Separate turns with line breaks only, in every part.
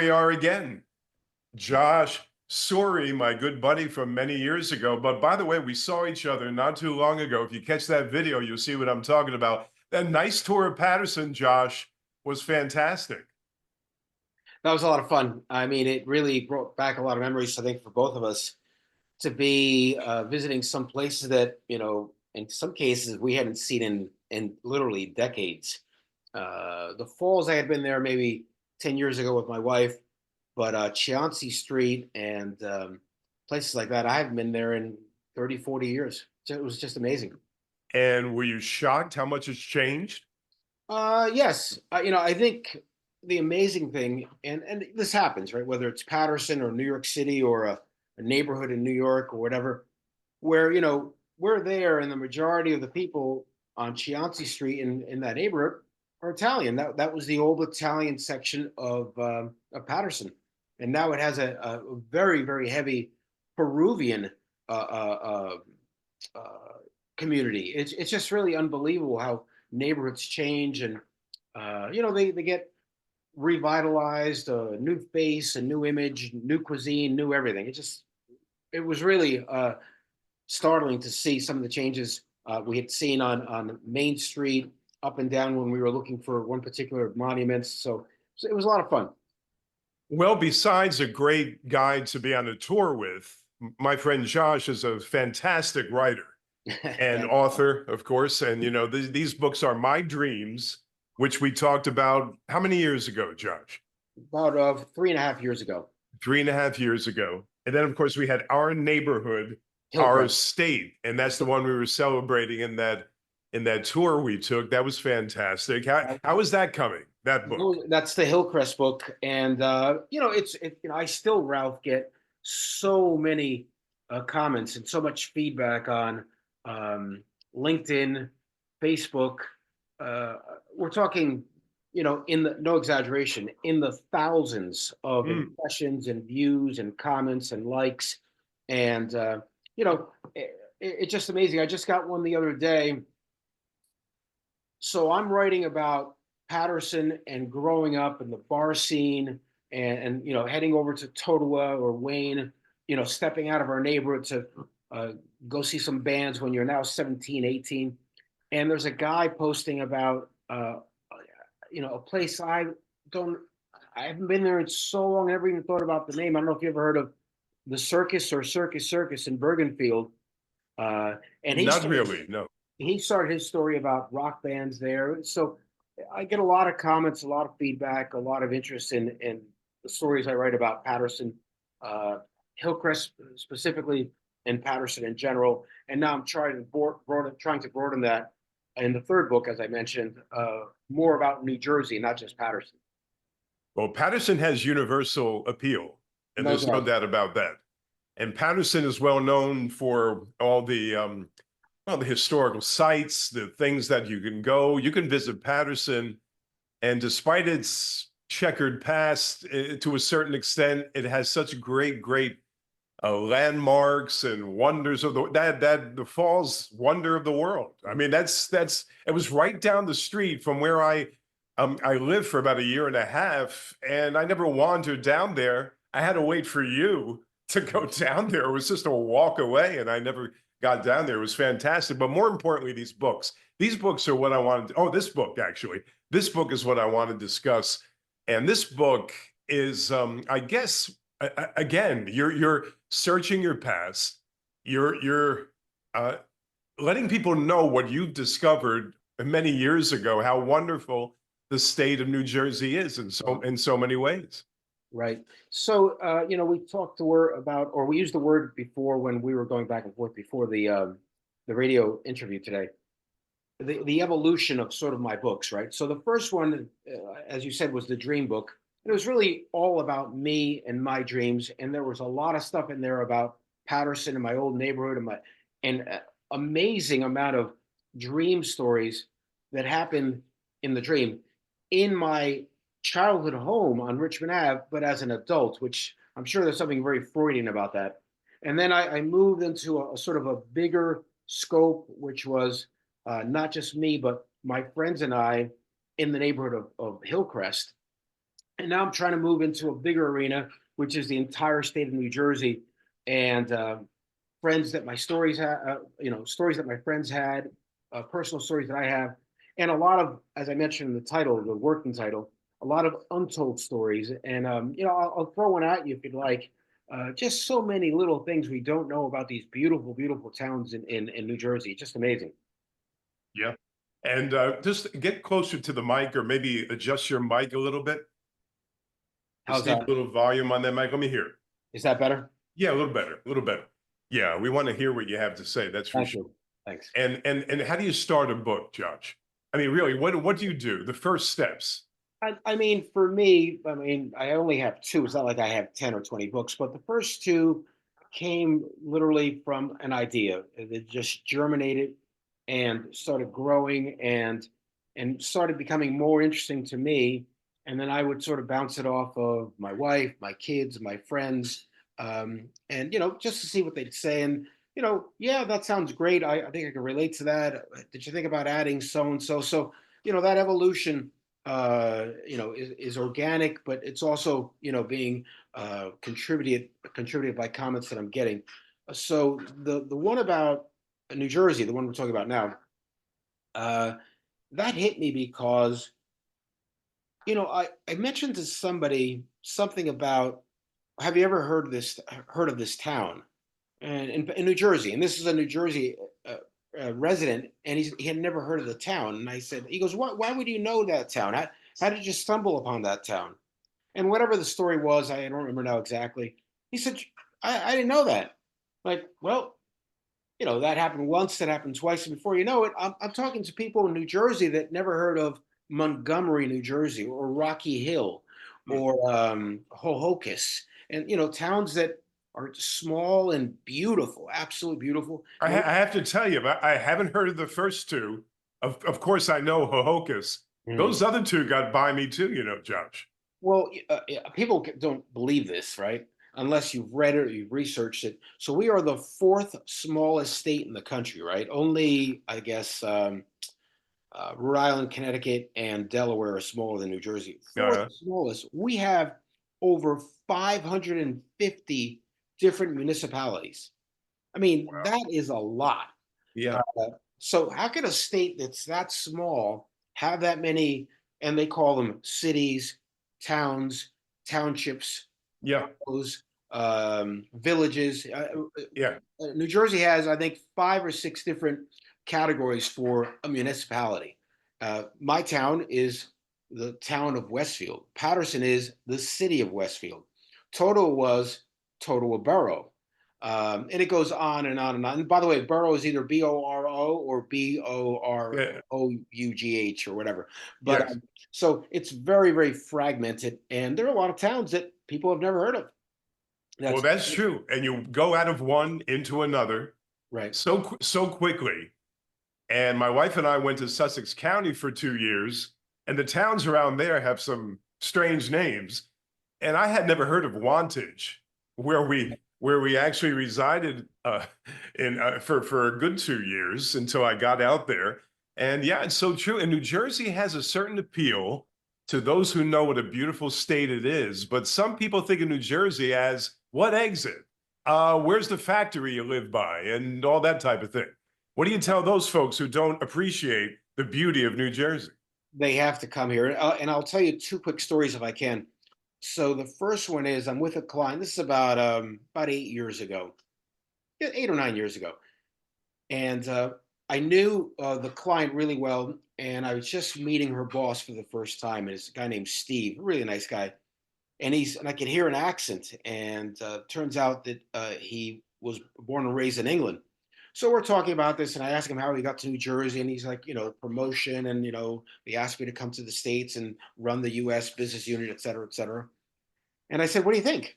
we are again. Josh Suri, my good buddy from many years ago. But by the way, we saw each other not too long ago. If you catch that video, you'll see what I'm talking about. That nice tour of Patterson, Josh, was fantastic.
That was a lot of fun. I mean, it really brought back a lot of memories, I think, for both of us to be visiting some places that, in some cases we hadn't seen in literally decades. The Falls, I had been there maybe 10 years ago with my wife, but Chianti Street and places like that, I haven't been there in 30, 40 years. So it was just amazing.
And were you shocked how much has changed?
Yes, I think the amazing thing, and this happens, right? Whether it's Patterson or New York City or a neighborhood in New York or whatever, where we're there, and the majority of the people on Chianti Street in that neighborhood are Italian. That was the old Italian section of Patterson, and now it has a very very heavy Peruvian uh, uh, uh, community. It's just really unbelievable how neighborhoods change, and they get revitalized, a new face, a new image, new cuisine, new everything. It was really startling to see some of the changes we had seen on Main Street, up and down when we were looking for one particular monument. So it was a lot of fun.
Well, besides a great guide to be on a tour with, my friend Josh is a fantastic writer and
Thanks.
author, of course. And, these books are my dreams, which we talked about how many years ago, Josh?
About 3.5 years ago.
3.5 years ago. And then, of course, we had Our Neighborhood, Our
Hillcrest.
State. And that's the one we were celebrating in that tour we took. That was fantastic. How is that coming, that book?
That's the Hillcrest book, and I still, Ralph, get so many comments and so much feedback on um, LinkedIn, Facebook. Uh, we're talking, in the no exaggeration, in the thousands of
Mm.
impressions and views and comments and likes, and it's just amazing. I just got one the other day. So I'm writing about Patterson and growing up in the bar scene, and heading over to Totowa or Wayne, stepping out of our neighborhood to uh, go see some bands when you're now 17, 18. And there's a guy posting about a place don't I haven't been there in so long, I never even thought about the name. I don't know if you ever heard of the Circus or Circus in Bergenfield. And he
Not
started
really, no.
he started his story about rock bands there. So I get a lot of comments, a lot of feedback, a lot of interest in the stories I write about Patterson, uh, Hillcrest specifically, and Patterson in general. And now I'm trying to broaden that in the third book, as I mentioned, more about New Jersey, not just Patterson.
Well, Patterson has universal appeal, and
No
there's no
doubt.
doubt about that. And Patterson is well known for all the historical sites, the things that you can go. You can visit Patterson, and despite its checkered past, to a certain extent, it has such great landmarks and wonders of the falls wonder of the world. I mean, that's it was right down the street from where I lived for about a year and a half, and I never wandered down there. I had to wait for you to go down there. It was just a walk away, and I never got down there. It was fantastic. But more importantly, these books. These books are what I wanted. Oh, this book actually. This book is what I want to discuss. And this book is, I guess, again, you're searching your past. You're uh, letting people know what you've discovered many years ago. How wonderful the state of New Jersey is in so many ways.
Right. So, we talked the word about, or we used the word before when we were going back and forth before the radio interview today. The evolution of sort of my books, right? So the first one, as you said, was the dream book. It was really all about me and my dreams, and there was a lot of stuff in there about Patterson and my old neighborhood and amazing amount of dream stories that happened in the dream in my childhood home on Richmond Ave, but as an adult, which I'm sure there's something very Freudian about that. And then I moved into a sort of a bigger scope, which was not just me, but my friends and I in the neighborhood of Hillcrest. And now I'm trying to move into a bigger arena, which is the entire state of New Jersey, and friends that my stories had, stories that my friends had, personal stories that I have, and a lot of, as I mentioned in the title, the working title, a lot of untold stories. And I'll throw one at you if you'd like. Just so many little things we don't know about these beautiful, beautiful towns in New Jersey. Just amazing.
Yeah. And just get closer to the mic or maybe adjust your mic a little bit.
How's
Just need
that?
a little volume on that mic. Let me hear it.
Is that better?
Yeah, a little better, a little better. Yeah, we want to hear what you have to say. That's for
Thank
sure.
you. Thanks.
And how do you start a book, Josh? I mean, really, what do you do? The first steps.
I mean, for me, I mean, I only have two. It's not like I have 10 or 20 books, but the first two came literally from an idea that just germinated and started growing and started becoming more interesting to me. And then I would sort of bounce it off of my wife, my kids, my friends, and just to see what they'd say. And yeah, that sounds great. I think I can relate to that. Did you think about adding so and so? So that evolution is organic, but it's also being contributed by comments that I'm getting. So the one about New Jersey, the one we're talking about now, uh, that hit me because I mentioned to somebody something about, have you ever heard of this town and in New Jersey? And this is a New Jersey resident, and he had never heard of the town. And I said, he goes, why would you know that town? How did you stumble upon that town? And whatever the story was, I don't remember now exactly. He said, I didn't know that. Like, well, that happened once, that happened twice. And before you know it, I'm talking to people in New Jersey that never heard of Montgomery, New Jersey, or Rocky Hill,
Hmm.
or Hohokus, and towns that are small and beautiful, absolutely beautiful.
I have to tell you, I haven't heard of the first two. Of course, I know Hohokus.
Mhm.
Those other two got by me too, Josh.
Well, yeah, people don't believe this, right? Unless you've read it or you've researched it. So we are the fourth smallest state in the country, right? Only, I guess, Rhode Island, Connecticut, and Delaware are smaller than New Jersey. Fourth
Uh,
smallest. We have over 550 different municipalities. I mean,
wow.
that is a lot.
Yeah.
Uh, so how could a state that's that small have that many, and they call them cities, towns, townships,
Yeah.
boroughs, villages?
Yeah.
New Jersey has, I think, 5 or 6 different categories for a municipality. My town is the town of Westfield. Patterson is the city of Westfield. Total was Total Borough. And it goes on and on and on. And by the way, borough is either Boro or
Yeah.
Borough or whatever. But
Yes.
so it's very, very fragmented. And there are a lot of towns that people have never heard of.
Well,
That's
that's true. And you go out of one into another
right.
so quickly. And my wife and I went to Sussex County for 2 years, and the towns around there have some strange names. And I had never heard of Wantage, where we actually resided in for a good 2 years until I got out there. And yeah, it's so true. And New Jersey has a certain appeal to those who know what a beautiful state it is. But some people think of New Jersey as what exit? Where's the factory you live by, and all that type of thing. What do you tell those folks who don't appreciate the beauty of New Jersey?
They have to come here. And I'll tell you 2 quick stories if I can. So the first one is I'm with a client. This is about 8 years ago, yeah, 8 or 9 years ago, and I knew the client really well. And I was just meeting her boss for the first time, and it's a guy named Steve, a really nice guy. And I could hear an accent, and turns out that he was born and raised in England. So we're talking about this, and I asked him how he got to New Jersey, and he's like, promotion, and they asked me to come to the States and run the U.S. business unit, et cetera, et cetera. And I said, what do you think?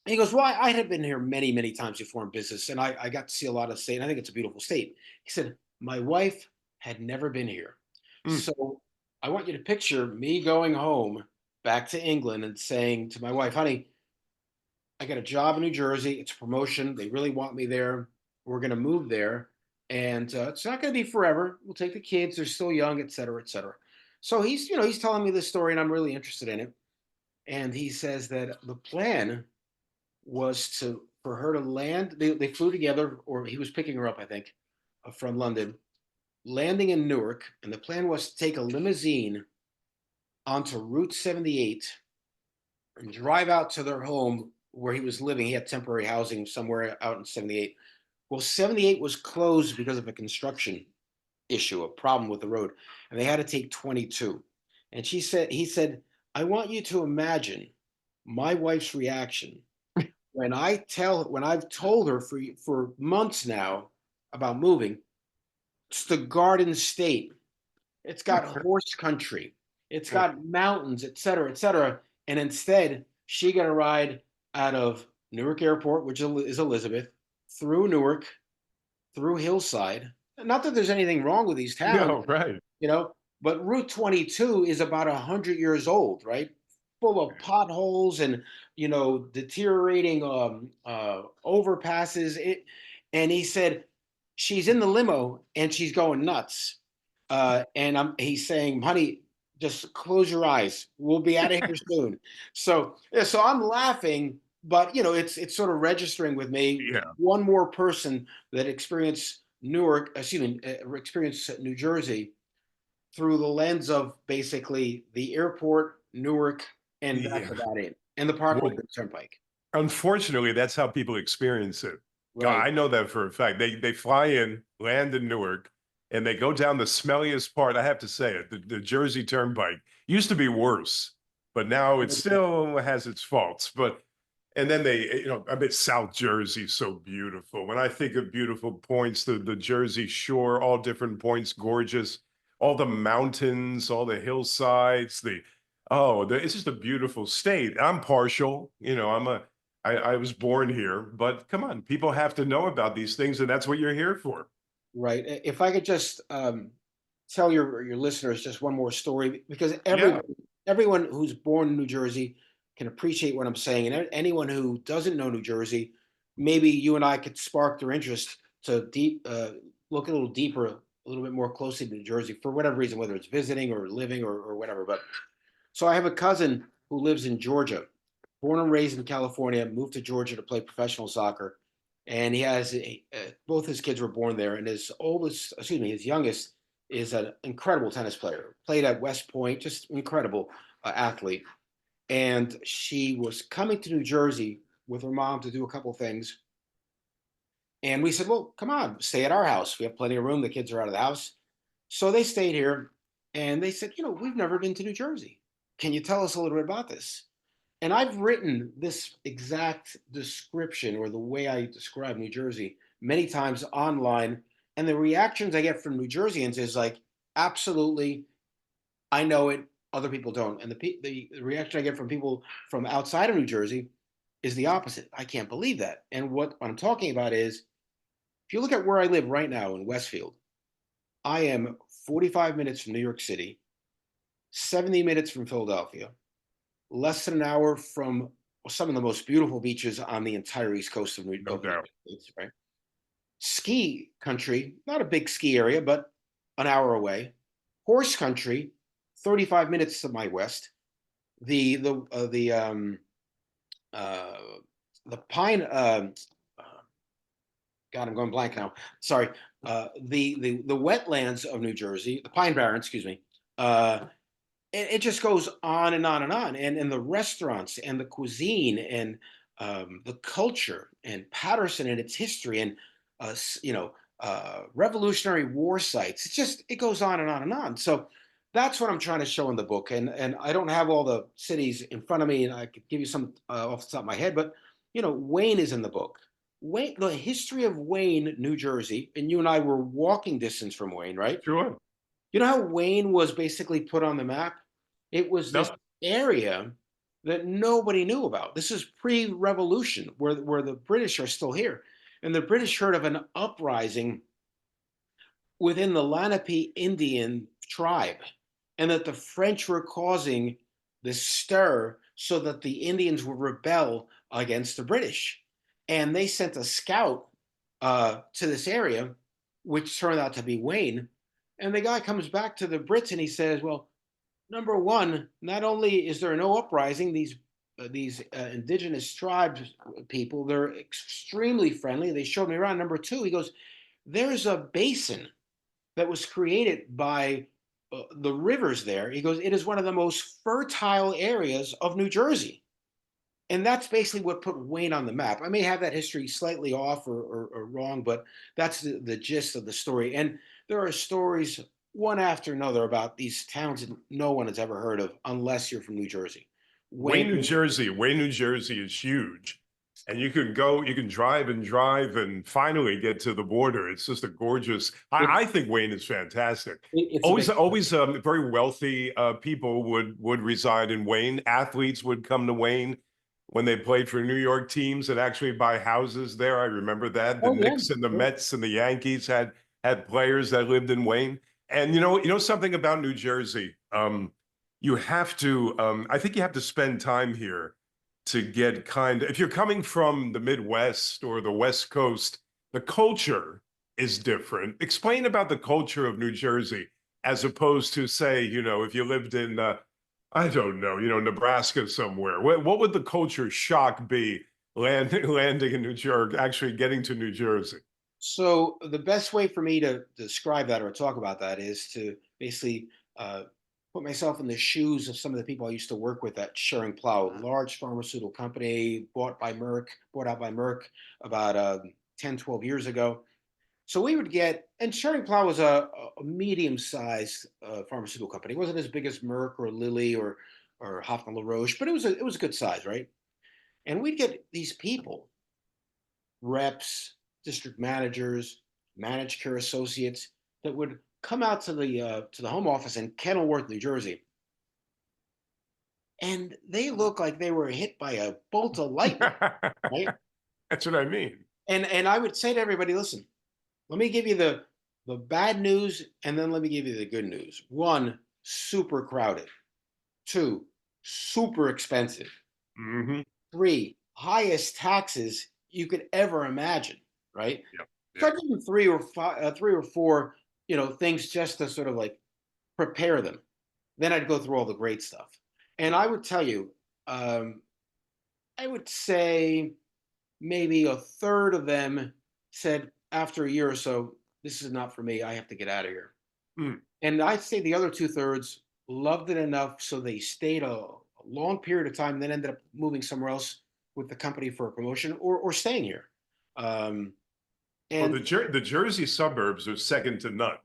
And he goes, well, I had been here many, many times before in business, and I got to see a lot of the state, and I think it's a beautiful state. He said, my wife had never been here.
Mm,
So I want you to picture me going home back to England and saying to my wife, honey, I got a job in New Jersey. It's a promotion. They really want me there. We're going to move there. And it's not going to be forever. We'll take the kids. They're still young, et cetera, et cetera. So he's telling me this story, and I'm really interested in it. and he says that the plan was to for her to land. They flew together, or he was picking her up, I think, from London, landing in Newark, and the plan was to take a limousine onto Route 78 and drive out to their home where he was living. He had temporary housing somewhere out in 78. Well, 78 was closed because of a construction issue, a problem with the road, and they had to take 22. And he said, I want you to imagine my wife's reaction when I've told her for months now about moving. It's the Garden State. It's got horse country. It's got mountains, et cetera, et cetera. And instead, she got a ride out of Newark Airport, which is Elizabeth, through Newark, through Hillside. Not that there's anything wrong with these towns,
No, right.
you know, but Route 22 is about 100 years old, right? Full of potholes and deteriorating overpasses. And he said she's in the limo and she's going nuts. He's saying, "Honey, just close your eyes. We'll be out of here soon." So yeah, so I'm laughing, but it's sort of registering with me.
Yeah.
One more person that experienced Newark, excuse me, experienced New Jersey through the lens of basically the airport, Newark, and that's
Yeah.
about it, and the
Well,
Parkway Turnpike.
unfortunately, that's how people experience it. God,
Right.
I know that for a fact. They fly in, land in Newark, and they go down the smelliest part. I have to say it. The Jersey Turnpike used to be worse, but now it still has its faults. But and then I bet South Jersey so beautiful. When I think of beautiful points, the Jersey Shore, all different points, gorgeous, all the mountains, all the hillsides, it's just a beautiful state. I'm partial, I was born here, but come on, people have to know about these things, and that's what you're here for.
Right. If I could just tell your listeners just one more story, because
Yeah,
everyone who's born in New Jersey can appreciate what I'm saying, and anyone who doesn't know New Jersey, maybe you and I could spark their interest to look a little deeper, a little bit more closely to New Jersey for whatever reason, whether it's visiting or living or whatever. But so I have a cousin who lives in Georgia, born and raised in California, moved to Georgia to play professional soccer, and he has both his kids were born there, and his youngest is an incredible tennis player. Played at West Point, just incredible athlete. And she was coming to New Jersey with her mom to do a couple things, and we said, "Well, come on, stay at our house. We have plenty of room. The kids are out of the house." So they stayed here, and they said, "We've never been to New Jersey. Can you tell us a little bit about this?" And I've written this exact description, or the way I describe New Jersey, many times online. And the reactions I get from New Jerseyans is like, absolutely, I know it, other people don't. And the reaction I get from people from outside of New Jersey is the opposite. I can't believe that. And what I'm talking about is, if you look at where I live right now in Westfield, I am 45 minutes from New York City, 70 minutes from Philadelphia, less than an hour from some of the most beautiful beaches on the entire east coast
no
of the
doubt.
United States, right? Ski country, not a big ski area, but an hour away. Horse country, 35 minutes to my west. The uh, the pine. God, I'm going blank now. Sorry. The wetlands of New Jersey, the Pine Barrens, excuse me. It just goes on and on and on. And the restaurants and the cuisine and the culture and Patterson and its history and Revolutionary War sites. It goes on and on and on. So that's what I'm trying to show in the book. And I don't have all the cities in front of me, and I could give you some off the top of my head, but Wayne is in the book. Wayne, the history of Wayne, New Jersey, and you and I were walking distance from Wayne, right?
Sure.
You know how Wayne was basically put on the map? It was this
No,
area that nobody knew about. This is pre-revolution, where the British are still here. And the British heard of an uprising within the Lenape Indian tribe, and that the French were causing this stir so that the Indians would rebel against the British. And they sent a scout to this area, which turned out to be Wayne. And the guy comes back to the Brits and he says, "Well, Number one, not only is there no uprising, these indigenous tribes people, they're extremely friendly. They showed me around. Number two, he goes, there's a basin that was created by the rivers there. He goes, it is one of the most fertile areas of New Jersey. And that's basically what put Wayne on the map. I may have that history slightly off or wrong, but that's the gist of the story. And there are stories one after another about these towns that no one has ever heard of unless you're from New Jersey. Wayne,
Wayne, New Jersey is huge. And you can go, you can drive and drive and finally get to the border. It's just a gorgeous,
it,
I think Wayne is fantastic.
it's a
Always,
big,
always very wealthy people would reside in Wayne. Athletes would come to Wayne when they played for New York teams and actually buy houses there. I remember that. The
oh, yeah.
Knicks and the Mets and the Yankees had players that lived in Wayne. And you know something about New Jersey. You have to I think you have to spend time here to get kind of, if you're coming from the Midwest or the West Coast, the culture is different. Explain about the culture of New Jersey as opposed to, say, if you lived in I don't know, Nebraska somewhere. What would the culture shock be landing in New Jersey, actually getting to New Jersey?
So the best way for me to describe that or talk about that is to basically uh, put myself in the shoes of some of the people I used to work with at Schering Plough, a large pharmaceutical company bought out by Merck about 10, 12 years ago. So we would get, and Schering Plough was a medium-sized pharmaceutical company. It wasn't as big as Merck or Lilly or Hoffman LaRoche, but it was a good size, right? And we'd get these people, reps, district managers, managed care associates that would come out to the home office in Kenilworth, New Jersey, and they look like they were hit by a bolt of lightning, right?
That's what I mean.
And I would say to everybody, listen, let me give you the bad news, and then let me give you the good news. One, super crowded. Two, super expensive.
Hmm.
Three, highest taxes you could ever imagine, right?
Yeah.
So
Yeah.
I give them three or four, things just to sort of like prepare them. Then I'd go through all the great stuff. And I would tell you, um, I would say maybe a third of them said after a year or so, this is not for me. I have to get out of here.
Mm.
And I'd say the other two-thirds loved it enough so they stayed a long period of time, then ended up moving somewhere else with the company for a promotion or staying here. Um,
Well,
and
the Jersey suburbs are second to none.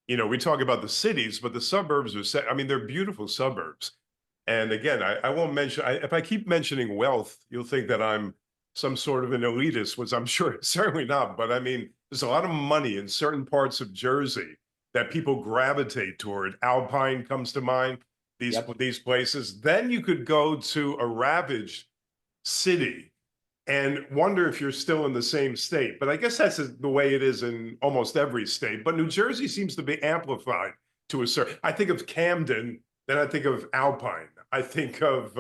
We talk about the cities, but the suburbs I mean, they're beautiful suburbs. And again, I won't mention, if I keep mentioning wealth, you'll think that I'm some sort of an elitist, which I'm sure certainly not. But I mean, there's a lot of money in certain parts of Jersey that people gravitate toward. Alpine comes to mind,
yep,
these places. Then you could go to a ravaged city and wonder if you're still in the same state. But I guess that's the way it is in almost every state. But New Jersey seems to be amplified to a certain. I think of Camden, then I think of Alpine. I think of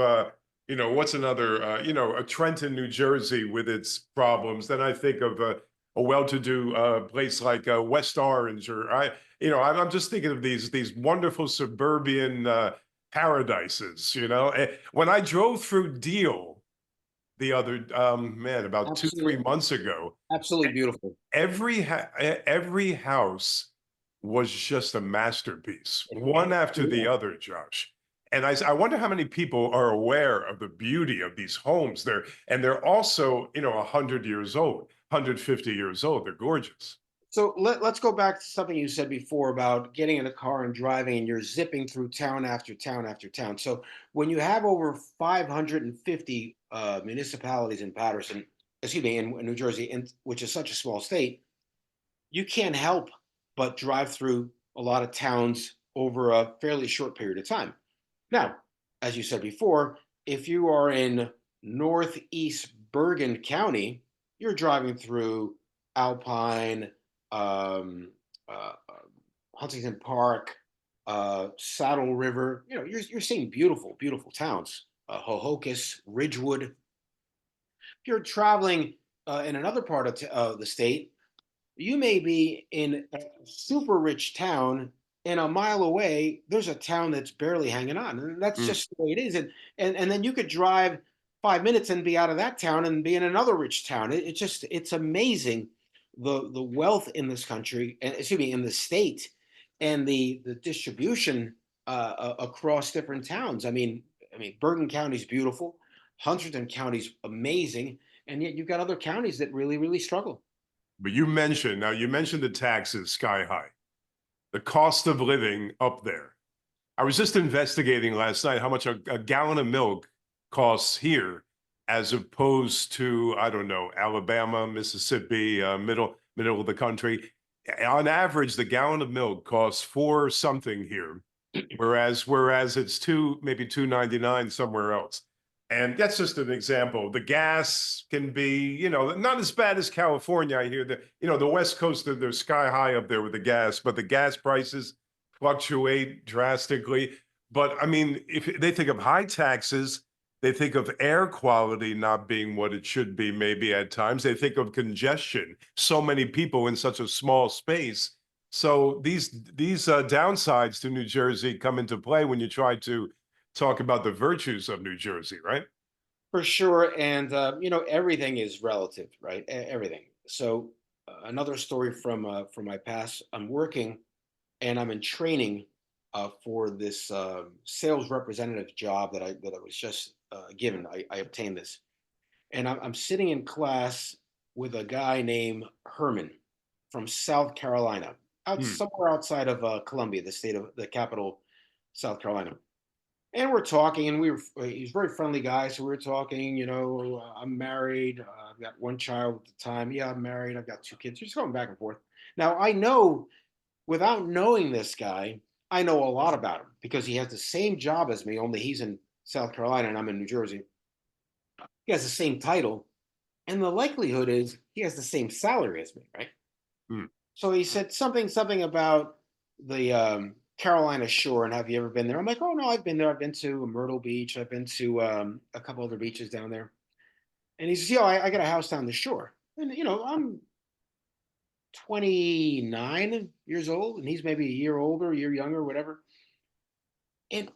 what's another a Trenton, New Jersey with its problems. Then I think of a well-to-do place like West Orange, or I'm just thinking of these wonderful suburban paradises. When I drove through Deal the other man about 2 3
absolutely,
months ago,
absolutely beautiful.
every house was just a masterpiece,
It
one after
really
the
was.
other, Josh. And I wonder how many people are aware of the beauty of these homes. They're also 100 years old, 150 years old. They're gorgeous.
So let's go back to something you said before about getting in a car and driving, and you're zipping through town after town after town. So when you have over 550 municipalities in Patterson, excuse me, in New Jersey, which is such a small state, you can't help but drive through a lot of towns over a fairly short period of time. Now, as you said before, if you are in Northeast Bergen County, you're driving through Alpine, um, Huntington Park, Saddle River. You're seeing beautiful, beautiful towns. Hohokus, Ridgewood. If you're traveling in another part of the state, you may be in a super rich town and a mile away, there's a town that's barely hanging on, and that's
Mm.
just the way it is. And then you could drive 5 minutes and be out of that town and be in another rich town. It's amazing the wealth in this country, and excuse me, in the state, and the distribution across different towns. I mean, Bergen County's beautiful, Hunterdon County's amazing, and yet you've got other counties that really struggle.
But you mentioned the taxes sky high, the cost of living up there. I was just investigating last night how much a gallon of milk costs here as opposed to, I don't know, Alabama, Mississippi, middle of the country. On average, the gallon of milk costs four something here, whereas it's maybe 2.99 somewhere else. And that's just an example. The gas can be, not as bad as California. I hear that, the West Coast, they're sky high up there with the gas, but the gas prices fluctuate drastically. But I mean, if they think of high taxes, they think of air quality not being what it should be, maybe at times. They think of congestion, so many people in such a small space. So these downsides to New Jersey come into play when you try to talk about the virtues of New Jersey, right?
For sure, and everything is relative, right? Everything. So another story from my past. I'm working and I'm in training for this sales representative job that I was just given. I obtained this, and I'm sitting in class with a guy named Herman from South Carolina, out
Hmm.
somewhere outside of Columbia, the capital, South Carolina. And we're talking, and he's a very friendly guy. So we were talking, I'm married. I've got one child at the time. Yeah, I'm married. I've got two kids. Just going back and forth. Now, I know, without knowing this guy, I know a lot about him because he has the same job as me, only he's in South Carolina and I'm in New Jersey. He has the same title. And the likelihood is he has the same salary as me, right?
Hmm.
So he said something about the Carolina Shore, and have you ever been there? I'm like, oh no, I've been there. I've been to Myrtle Beach. I've been to a couple other beaches down there. And he says, yeah, I got a house down the shore. And I'm 29 years old, and he's maybe a year older, a year younger, whatever. And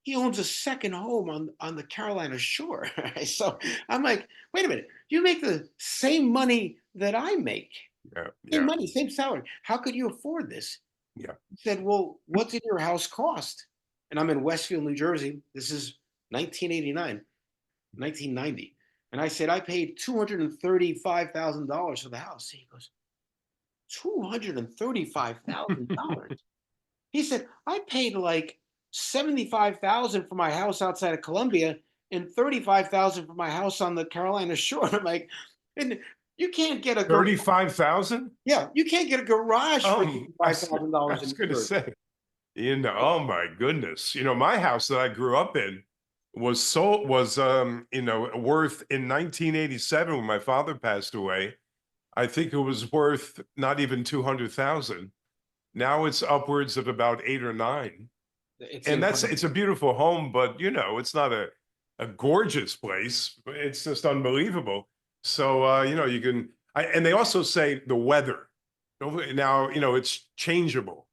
he owns a second home on the Carolina Shore. So I'm like, wait a minute, you make the same money that I make,
Yeah,
same
yeah,
money, same salary. How could you afford this?
yeah.
Said, "Well, what did your house cost?" And I'm in Westfield, New Jersey. This is 1989, 1990. And I said, I paid $235,000 for the house. He goes, $235,000. He said, I paid like 75,000 for my house outside of Columbia and 35,000 for my house on the Carolina Shore. I'm like, and you can't get a garage.
35,000?
Yeah, you can't get a garage for
I
$35,000 in
was
New
going to
Jersey.
say, oh my goodness. My house that I grew up in was worth in 1987 when my father passed away. I think it was worth not even 200,000. Now it's upwards of about 8 or 9.
It's
And
incredible.
it's a beautiful home, but it's not a gorgeous place. It's just unbelievable. So and they also say the weather. Now, it's changeable.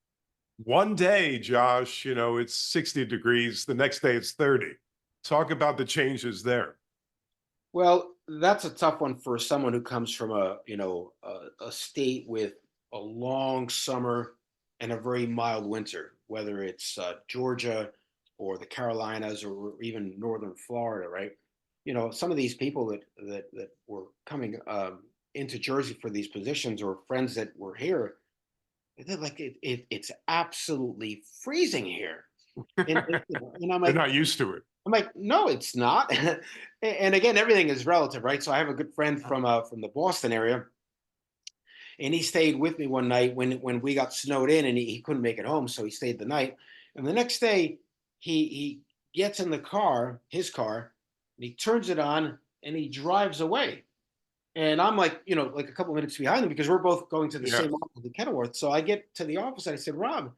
One day, Josh, it's 60 degrees. The next day it's 30. Talk about the changes there.
Well, that's a tough one for someone who comes from a state with a long summer and a very mild winter, whether it's Georgia or the Carolinas or even northern Florida, right? Some of these people that were coming into Jersey for these positions, or friends that were here, they're like, it's absolutely freezing here, and I'm
They're
like,
not used to it.
no, it's not. And again, everything is relative, right? So I have a good friend from the Boston area, and he stayed with me one night when we got snowed in, and he couldn't make it home, so he stayed the night. And the next day, he gets in the car, his car, and he turns it on, and he drives away. And I'm like, like a couple minutes behind him because we're both going to the
Yeah.
same office in Kenilworth. So I get to the office and I said, Rob,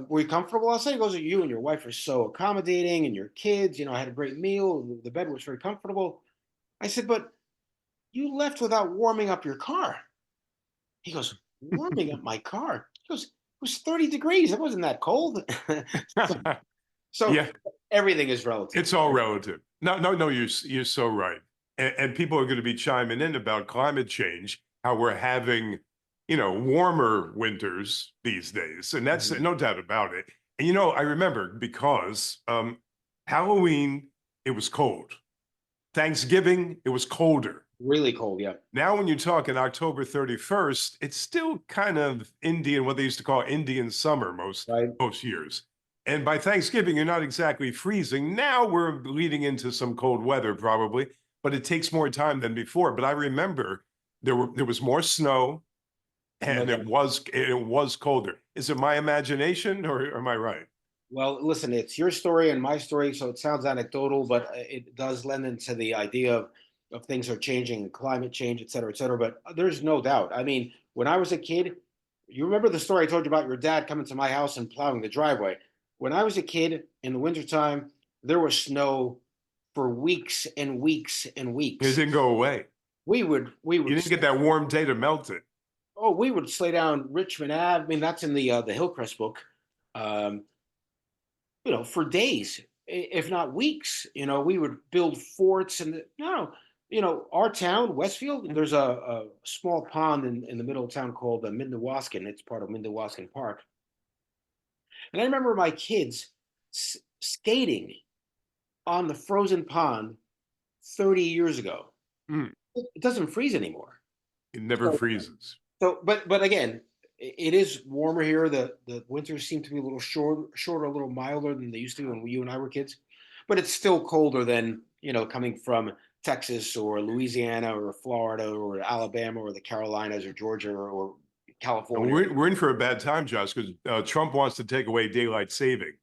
were you comfortable last night? He goes, you and your wife are so accommodating, and your kids, I had a great meal. The bed was very comfortable. I said, but you left without warming up your car. He goes, warming up my car? He goes, was 30 degrees. It wasn't that cold. So, so
Yeah,
everything is relative.
it's all relative. No, no, no, you're so right. And people are going to be chiming in about climate change, how we're having, warmer winters these days. And that's
Mhm.
no doubt about it. And I remember because Halloween, it was cold. Thanksgiving, it was colder.
Really cold. Yeah.
Now, when you're talking October 31st, it's still kind of Indian, what they used to call Indian summer
Right.
most years. And by Thanksgiving, you're not exactly freezing. Now we're leading into some cold weather, probably, but it takes more time than before. But I remember there was more snow
No
and
doubt.
it was colder. Is it my imagination or am I right?
Well, listen, it's your story and my story, so it sounds anecdotal, but it does lend into the idea of things are changing, climate change, et cetera, et cetera. But there's no doubt. I mean, when I was a kid, you remember the story I told you about your dad coming to my house and plowing the driveway. When I was a kid in the wintertime, there was snow for weeks and weeks and
It
weeks.
didn't go away.
We
You
would
didn't get that warm day to melt it.
oh, we would sleigh down Richmond Ave. I mean, that's in the Hillcrest book. Um, for days, if not weeks. We would build forts and no, our town, Westfield, there's a small pond in the middle of town called Mindewaskin. It's part of Mindewaskin Park. And I remember my kids skating on the frozen pond 30 years ago.
Mm,
It doesn't freeze anymore.
it never
So,
freezes.
but again, it is warmer here. The winters seem to be a little shorter, a little milder than they used to be when you and I were kids. But it's still colder than coming from Texas or Louisiana or Florida or Alabama or the Carolinas or Georgia or
And
California.
we're in for a bad time, Josh, because Trump wants to take away daylight saving,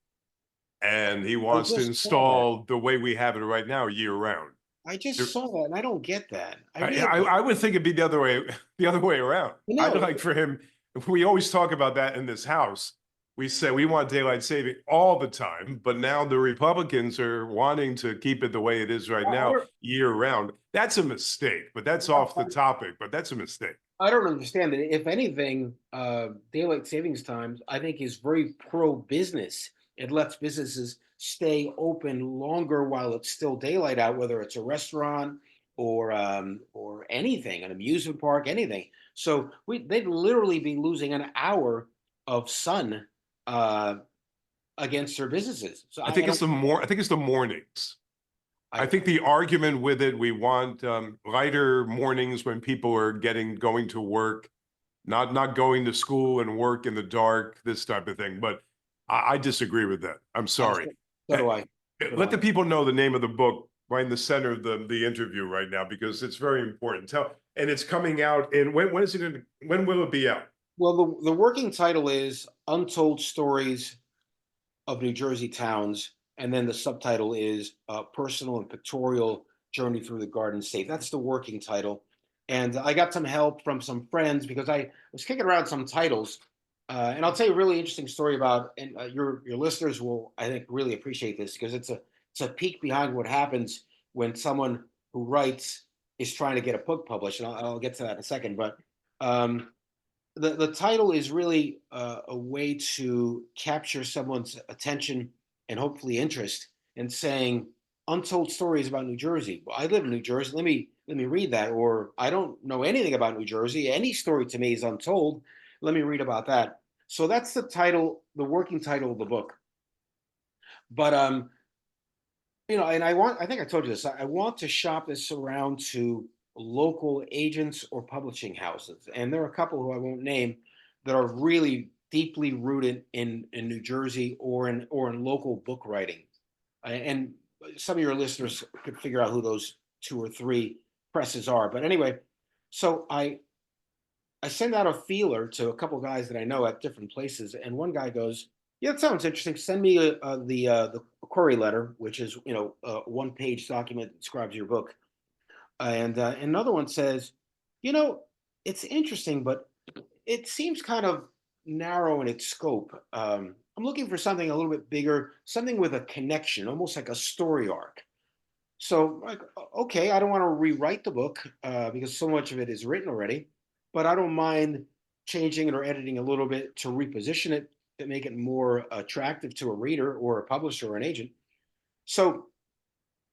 and he
I
wants to
just saw that.
install the way we have it right now, year round.
I just
There-
saw that, and I don't get that. I
I,
really
I,
don't.
I would think it'd be the other way, the other way around. I'd
No,
like for him. We always talk about that in this house. We say we want daylight saving all the time, but now the Republicans are wanting to keep it the way it is right
I
now,
don't.
year round. That's a mistake, but that's off the topic. But that's a mistake.
I don't understand it. If anything, daylight savings times, I think, is very pro business. It lets businesses stay open longer while it's still daylight out, whether it's a restaurant or anything, an amusement park, anything. So they'd literally be losing an hour of sun uh, against their businesses. So
I think
and
it's I think it's the mornings. I
I,
think the argument with it, we want lighter mornings when people are going to work, not going to school and work in the dark, this type of thing. But I disagree with that. I'm
I
sorry.
so do I. So do
Let
I.
the people know the name of the book right in the center of the interview right now because it's very important. And it's coming out. And when is it going to? When will it be out?
Well, the working title is Untold Stories of New Jersey Towns, and then the subtitle is Personal and Pictorial Journey Through the Garden State. That's the working title. And I got some help from some friends because I was kicking around some titles. And I'll tell you a really interesting story about, and your listeners will, I think, really appreciate this because it's a peek behind what happens when someone who writes is trying to get a book published. And I'll get to that in a second. But um, the title is really a way to capture someone's attention and hopefully interest in saying untold stories about New Jersey. Well, I live in New Jersey. Let me read that. Or I don't know anything about New Jersey. Any story to me is untold. Let me read about that. So that's the title, the working title of the book. But and I think I told you this. I want to shop this around to local agents or publishing houses, and there are a couple who I won't name that are really deeply rooted in New Jersey or in local book writing. And some of your listeners could figure out who those two or three presses are. But anyway, so I send out a feeler to a couple guys that I know at different places, and one guy goes, "Yeah, that sounds interesting. Send me the query letter, which is a one-page document that describes your book." And another one says, "You know, it's interesting, but it seems kind of narrow in its scope. I'm looking for something a little bit bigger, something with a connection, almost like a story arc." So, like, okay, I don't want to rewrite the book because so much of it is written already, but I don't mind. changing it or editing a little bit to reposition it to make it more attractive to a reader or a publisher or an agent. So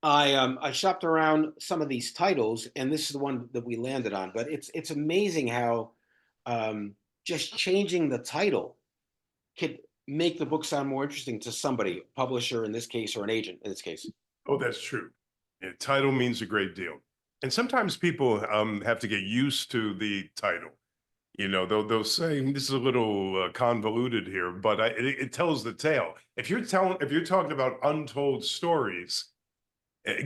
I shopped around some of these titles, and this is the one that we landed on. But it's amazing how um, just changing the title could make the book sound more interesting to somebody, publisher in this case, or an agent in this case.
Oh, that's true. Yeah, title means a great deal. And sometimes people have to get used to the title. You know, they'll say this is a little convoluted here, but it tells the tale. If you're talking about untold stories,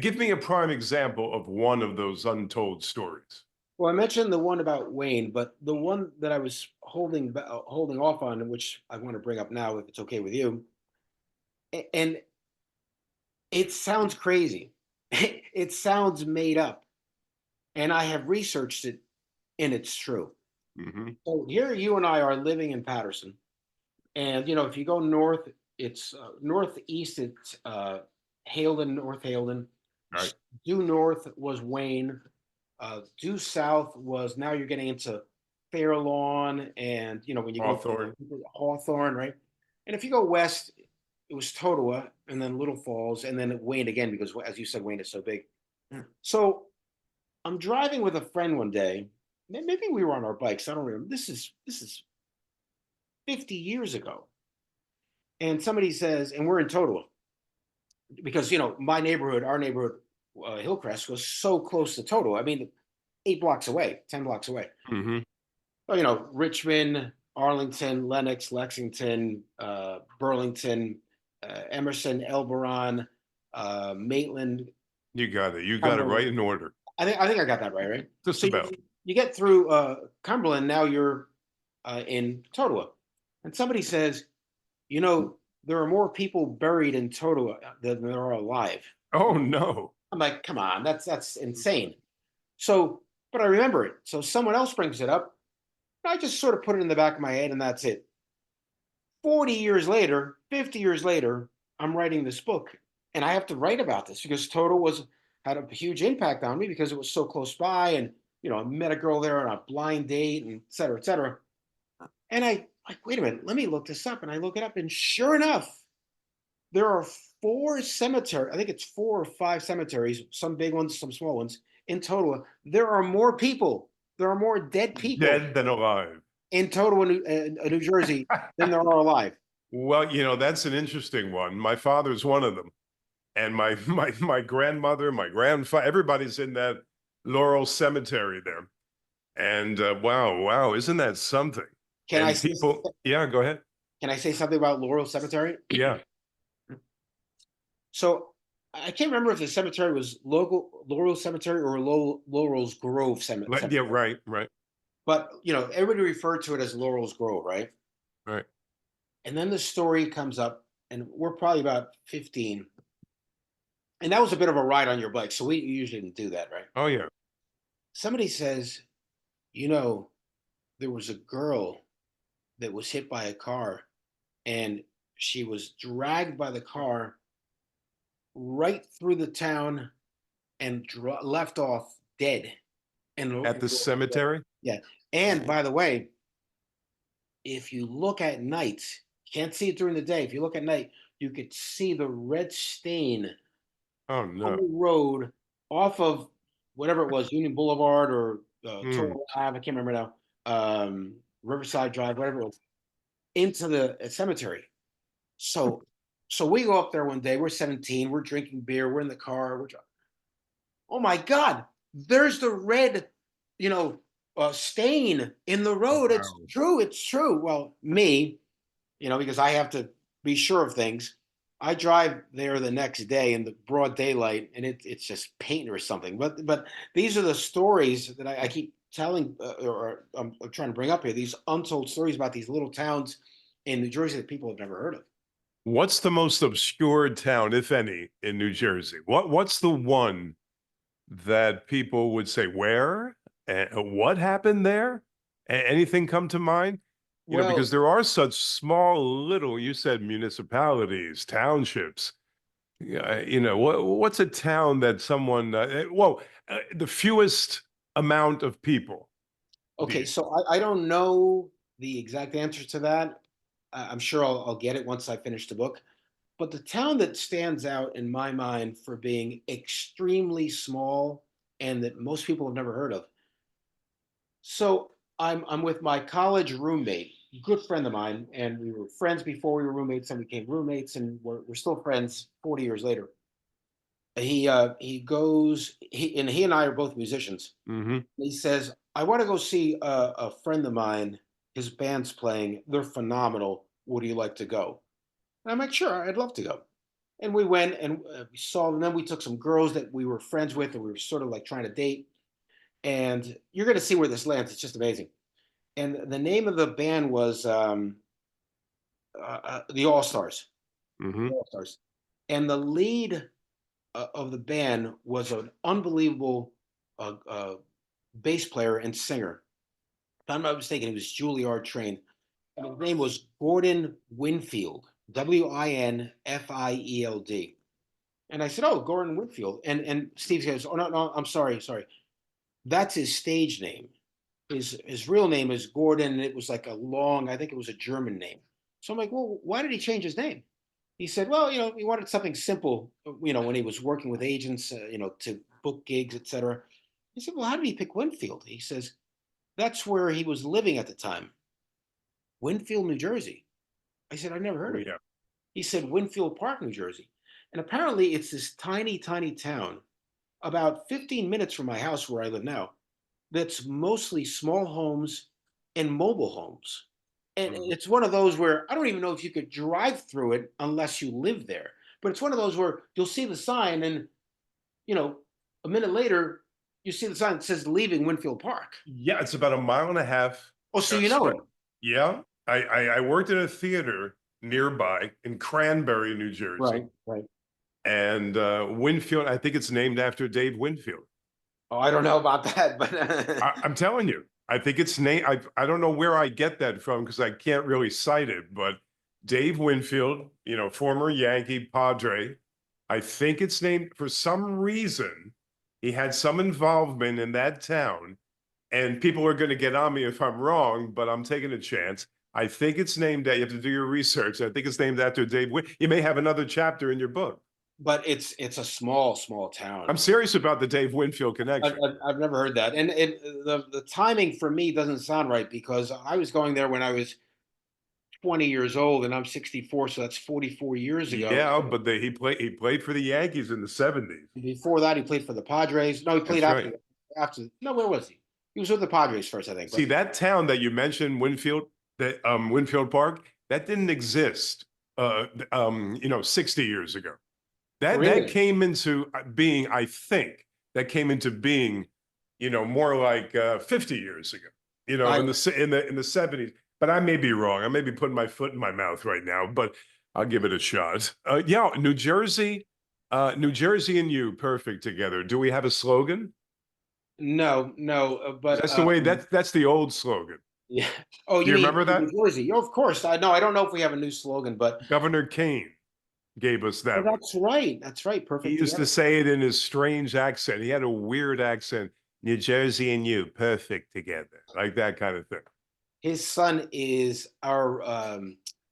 give me a prime example of one of those untold stories.
Well, I mentioned the one about Wayne, but the one that I was holding off on, which I want to bring up now, if it's okay with you, and it sounds crazy, it sounds made up, and I have researched it, and it's true.
Hmm.
So here, you and I are living in Patterson, and if you go north, it's northeast. It's Halden, North Halden.
Right.
Due north was Wayne. Due south was, now you're getting into Fairlawn, and when you go
Hawthorne.
Hawthorne, right? And if you go west, it was Totowa, and then Little Falls, and then Wayne again, because as you said, Wayne is so big. So I'm driving with a friend one day. Maybe we were on our bikes. I don't remember. This is 50 years ago. And somebody says, and we're in Totowa, because my neighborhood, our neighborhood, Hillcrest, was so close to Totowa. I mean, 8 blocks away, 10 blocks away.
Hmm.
Oh, Richmond, Arlington, Lenox, Lexington, Burlington, Emerson, Elberon, Maitland.
You got it. You got it
Cumberland.
right in order.
I think I got that right, right?
Just
So
about.
you get through Cumberland, now you're in Totowa, and somebody says, there are more people buried in Totowa than there are alive.
Oh no.
I'm like, come on, that's insane. So, but I remember it. So someone else brings it up. I just sort of put it in the back of my head, and that's it. 40 years later, 50 years later, I'm writing this book, and I have to write about this because Toto had a huge impact on me because it was so close by, and I met a girl there on a blind date, and et cetera, et cetera. And I like, wait a minute, let me look this up, and I look it up, and sure enough, there are 4 cemeteries. I think it's 4 or 5 cemeteries, some big ones, some small ones. In total, there are more people. There are more dead people
Dead than alive.
in total New Jersey than there are alive.
Well, that's an interesting one. My father's one of them. And my grandmother, my grandfather, everybody's in that Laurel Cemetery there. And wow, isn't that something?
Can I
And
say,
people, yeah, go ahead.
can I say something about Laurel Cemetery?
Yeah.
So I can't remember if the cemetery was local Laurel Cemetery or Laurel's Grove Cemetery.
Yeah, right,
But everybody referred to it as Laurel's Grove, right?
right.
And then the story comes up, and we're probably about 15. And that was a bit of a ride on your bike. So we usually didn't do that, right?
Oh yeah.
Somebody says, you know, there was a girl that was hit by a car, and she was dragged by the car right through the town and left off dead. And
At the cemetery?
yeah. And by the way, if you look at night, you can't see it during the day. If you look at night, you could see the red stain
Oh
on
no.
the road off of whatever it was, Union Boulevard or
Hmm.
Total Ave, I can't remember now, Riverside Drive, whatever it was, into the cemetery. So, so we go up there one day. We're 17. We're drinking beer. We're in the car. Oh my God! There's the red, stain in the road. It's
Wow.
true. It's true. Well, me, because I have to be sure of things. I drive there the next day in the broad daylight, and it's just paint or something. But these are the stories that I keep telling, or I'm trying to bring up here. These untold stories about these little towns in New Jersey that people have never heard of.
What's the most obscure town, if any, in New Jersey? What's the one that people would say, where? What happened there? Anything come to mind?
Well,
Because there are such small, little, you said municipalities, townships. Yeah, what's a town that someone, the fewest amount of people? Do
okay,
you,
so I don't know the exact answer to that. I'm sure I'll get it once I finish the book. But the town that stands out in my mind for being extremely small and that most people have never heard of. So I'm with my college roommate, good friend of mine, and we were friends before we were roommates, and we became roommates, and we're still friends 40 years later. He goes he and I are both musicians.
Hmm.
He says, I want to go see a friend of mine. His band's playing. They're phenomenal. Would you like to go? And I'm like, sure, I'd love to go. And we went and we saw, and then we took some girls that we were friends with, and we were sort of like trying to date. And you're going to see where this lands. It's just amazing. And the name of the band was the All Stars.
Hmm.
All Stars. And the lead of the band was an unbelievable bass player and singer. If I'm not mistaken, he was Juilliard trained. And his name was Gordon Winfield, Winfield. And I said, "Oh, Gordon Winfield." And Steve goes, "Oh no, no, I'm sorry, sorry. That's his stage name. His real name is Gordon, and it was like a long, I think it was a German name." So I'm like, "Well, why did he change his name?" He said, "Well, he wanted something simple, when he was working with agents, to book gigs, etc." He said, "Well, how did he pick Winfield?" He says, "That's where he was living at the time, Winfield, New Jersey." I said, "I've never heard
Oh
of it."
yeah.
He said, "Winfield Park, New Jersey." And apparently it's this tiny, tiny town about 15 minutes from my house where I live now, that's mostly small homes and mobile homes. And
Mhm.
it's one of those where I don't even know if you could drive through it unless you live there. But it's one of those where you'll see the sign and, you know, a minute later, you see the sign that says leaving Winfield Park.
Yeah, it's about a mile and a half
Oh, so you know
straight.
it.
Yeah, I worked in a theater nearby in Cranberry, New
Right,
Jersey,
right.
and Winfield. I think it's named after Dave Winfield.
Oh, I don't know about that, but
I'm telling you, I think it's named. I don't know where I get that from because I can't really cite it, but Dave Winfield, former Yankee Padre. I think it's named for some reason. He had some involvement in that town, and people are going to get on me if I'm wrong, but I'm taking a chance. I think it's named that you have to do your research. I think it's named after Dave. You may have another chapter in your book.
it's a small, small
I'm
town.
serious about the Dave Winfield connection.
I've never heard that, and the timing for me doesn't sound right because I was going there when I was 20 years old, and I'm 64, so that's 44 years ago.
Yeah,
So
but he played for the Yankees in the 70s.
before that, he played for the Padres. No, he played
That's right.
after. No, where was he? He was with the Padres first, I think.
See,
But
that town that you mentioned, Winfield, that Winfield Park, that didn't exist 60 years ago. That
really,
came into being, I think, that came into being, more like 50 years ago,
I
in the 70s. But I may be wrong. I may be putting my foot in my mouth right now, but I'll give it a shot. Yeah, New Jersey and you, perfect together. Do we have a slogan?
no, no, but
That's the way. That's the old slogan.
yeah. Oh,
Do
you
you
mean
remember that?
New Jersey? Oh, of course. I know. I don't know if we have a new slogan, but
Governor Kane gave us
oh,
that one.
that's right. That's right.
He
Perfect
used to
together.
say it in his strange accent. He had a weird accent. New Jersey and you, perfect together, like that kind of thing.
His son is our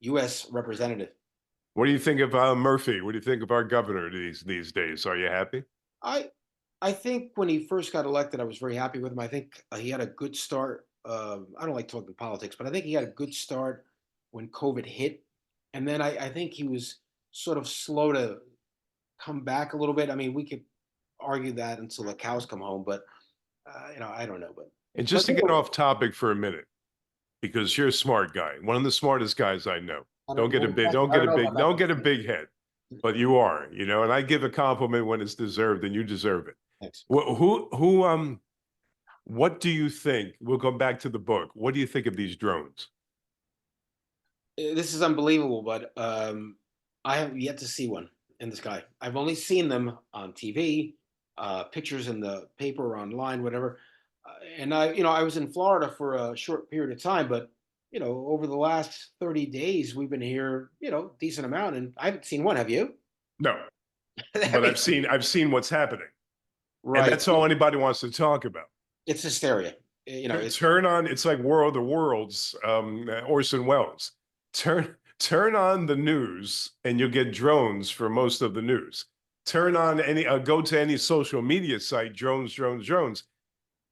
U.S. representative.
What do you think of Murphy? What do you think of our governor these days? Are you happy?
I I think when he first got elected, I was very happy with him. I think he had a good start. I don't like talking politics, but I think he had a good start when COVID hit, and then I think he was sort of slow to come back a little bit. I mean, we could argue that until the cows come home, but I don't know,
And
but
just to get off topic for a minute, because you're a smart guy, one of the smartest guys I know. Don't get a big, don't
I
get
don't
a
know about
big, don't
that.
get a big head, but you are, and I give a compliment when it's deserved, and you deserve it.
Thanks.
What do you think? We'll go back to the book. What do you think of these drones?
This is unbelievable, but I have yet to see one in the sky. I've only seen them on TV, pictures in the paper or online, whatever. And I was in Florida for a short period of time, but over the last 30 days, we've been here, decent amount, and I haven't seen one. Have you?
No,
I
but
mean,
I've seen what's happening, and
right.
that's all anybody wants to talk about.
It's hysteria. It's
Turn on, it's like War of the Worlds, Orson Welles. Turn on the news and you'll get drones for most of the news. Turn on any, go to any social media site, drones, drones, drones.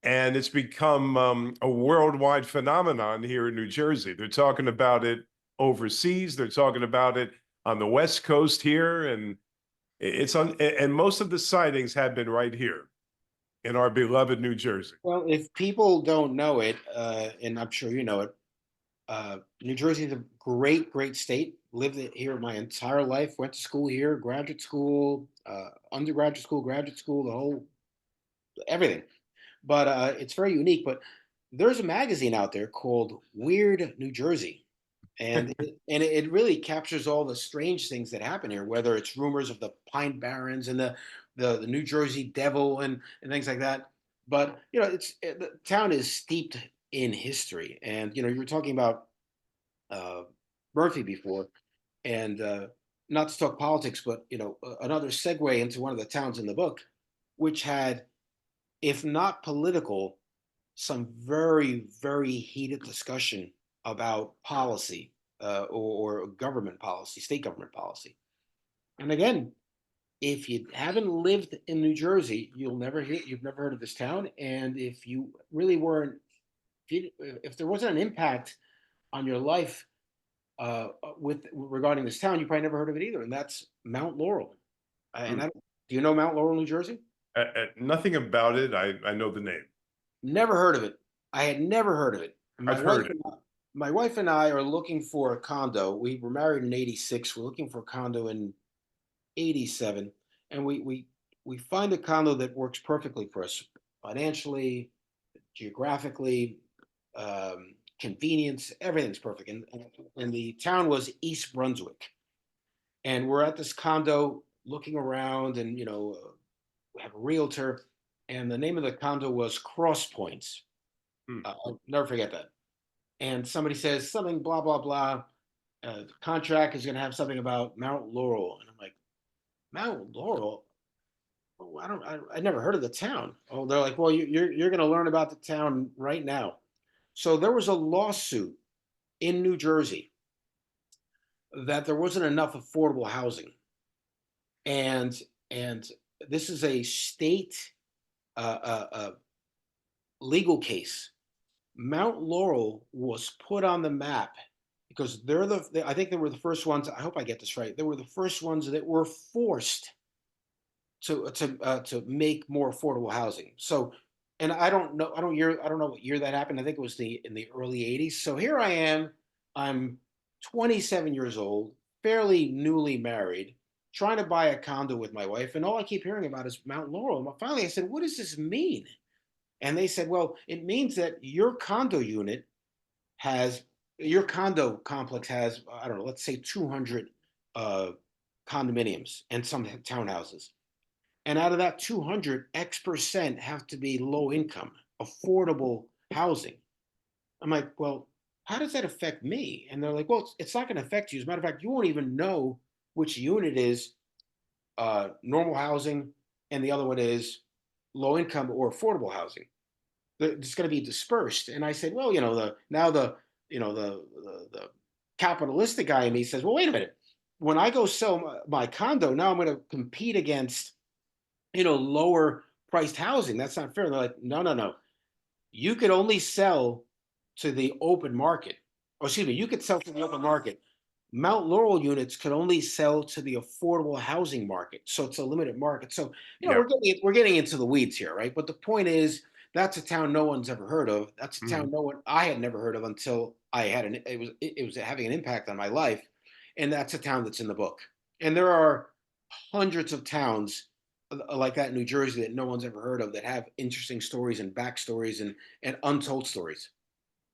And it's become a worldwide phenomenon here in New Jersey. They're talking about it overseas. They're talking about it on the West Coast here. And it's on, and most of the sightings have been right here in our beloved New Jersey.
Well, if people don't know it, and I'm sure you know it, New Jersey is a great, great state. Lived here my entire life. Went to school here, graduate school, undergraduate school, graduate school, the whole everything. But it's very unique. But there's a magazine out there called Weird New Jersey, and it really captures all the strange things that happen here. Whether it's rumors of the Pine Barrens and the New Jersey Devil and things like that. But the town is steeped in history, and you were talking about uh, Murphy before, and not to talk politics, but another segue into one of the towns in the book, which had, if not political, some very, very heated discussion about policy, or government policy, state government policy. And again, if you haven't lived in New Jersey, you've never heard of this town. And if you really weren't, if there wasn't an impact on your life with regarding this town, you probably never heard of it either. And that's Mount Laurel. And do you know Mount Laurel, New Jersey?
Nothing about it. I know the name.
Never heard of it. I had never heard of it.
I've heard it.
My wife and I are looking for a condo. We were married in '86. We're looking for a condo in '87, and we find a condo that works perfectly for us financially, geographically, convenience. Everything's perfect. And the town was East Brunswick, and we're at this condo looking around, and we have a realtor, and the name of the condo was Cross Points. I'll never forget that. And somebody says something, blah blah blah. The contract is going to have something about Mount Laurel, and I'm like, Mount Laurel? Oh, I never heard of the town. Oh, they're like, well, you're going to learn about the town right now. So there was a lawsuit in New Jersey that there wasn't enough affordable housing, and and this is a state legal case. Mount Laurel was put on the map because I think they were the first ones. I hope I get this right. They were the first ones that were forced to make more affordable housing. So, and I don't know what year that happened. I think it was in the early '80s. So here I am. I'm 27 years old, fairly newly married, trying to buy a condo with my wife, and all I keep hearing about is Mount Laurel. And finally, I said, "What does this mean?" And they said, well, it means that your condo complex has, I don't know, let's say 200 uh, condominiums and some townhouses. And out of that 200, X% have to be low income, affordable housing. I'm like, well, how does that affect me? And they're like, well, it's not going to affect you. As a matter of fact, you won't even know which unit is normal housing and the other one is low income or affordable housing. It's going to be dispersed. And I said, well, the capitalistic guy in me says, well, wait a minute. When I go sell my condo, now I'm going to compete against, lower priced housing. That's not fair. And they're like, no, no, no. You could only sell to the open market. Or excuse me, you could sell to the open market. Mount Laurel units could only sell to the affordable housing market. So it's a limited market. So,
Yeah.
we're getting into the weeds here, right? But the point is, that's a town no one's ever heard of. That's a town I had never heard of until it was having an impact on my life. And that's a town that's in the book. And there are hundreds of towns like that in New Jersey that no one's ever heard of that have interesting stories and backstories and untold stories.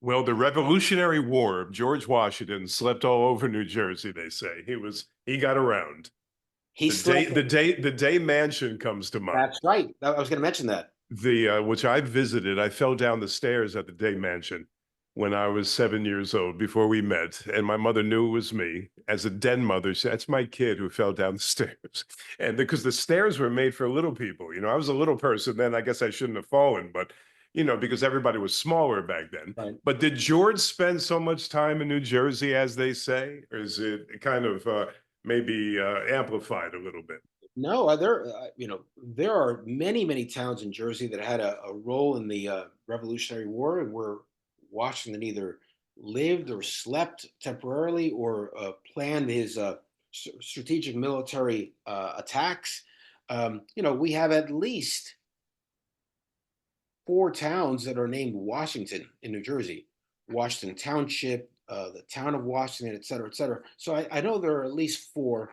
Well, the Revolutionary War of George Washington slept all over New Jersey, they say. He got around. The day mansion comes to mind.
That's right. I was going to mention that.
Which I visited. I fell down the stairs at the day mansion when I was 7 years old before we met. And my mother knew it was me. As a den mother, she said, that's my kid who fell down the stairs. And because the stairs were made for little people, I was a little person then, I guess I shouldn't have fallen, but because everybody was smaller back then.
Right.
But did George spend so much time in New Jersey as they say, or is it kind of maybe amplified a little bit?
No, there are many, many towns in Jersey that had a role in the Revolutionary War, and where Washington either lived or slept temporarily or planned his strategic military attacks. We have at least four towns that are named Washington in New Jersey: Washington Township, the town of Washington, et cetera, et cetera. So I know there are at least four.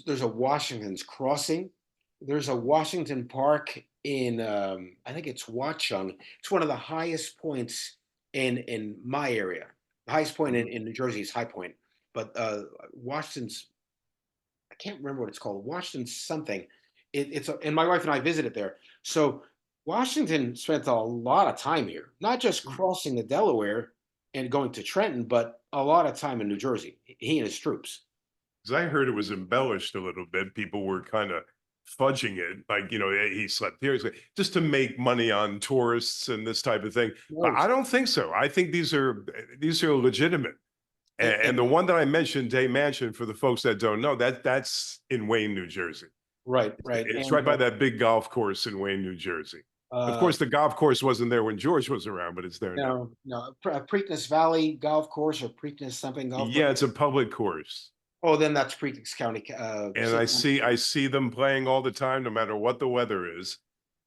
There's a Washington's Crossing. There's a Washington Park in I think it's Watchung. It's one of the highest points in my area. The highest point
Mhm.
in New Jersey is High Point, but Washington's, I can't remember what it's called. Washington something. And my wife and I visited there. So Washington spent a lot of time here, not just crossing the Delaware and going to Trenton, but a lot of time in New Jersey. He and his troops.
'Cause I heard it was embellished a little bit. People were kind of fudging it, like, he slept here, just to make money on tourists and this type of thing. But
No,
I don't think so. I think these are legitimate. And
and
the one that I mentioned, Day Mansion, for the folks that don't know, that's in Wayne, New Jersey.
right, right,
It's
and
right by that big golf course in Wayne, New Jersey. Of
uh,
course, the golf course wasn't there when George was around, but it's there now.
Preakness Valley Golf Course or Preakness something golf course.
Yeah, it's a public course.
Oh, then that's Preakness County.
And I see them playing all the time, no matter what the weather is.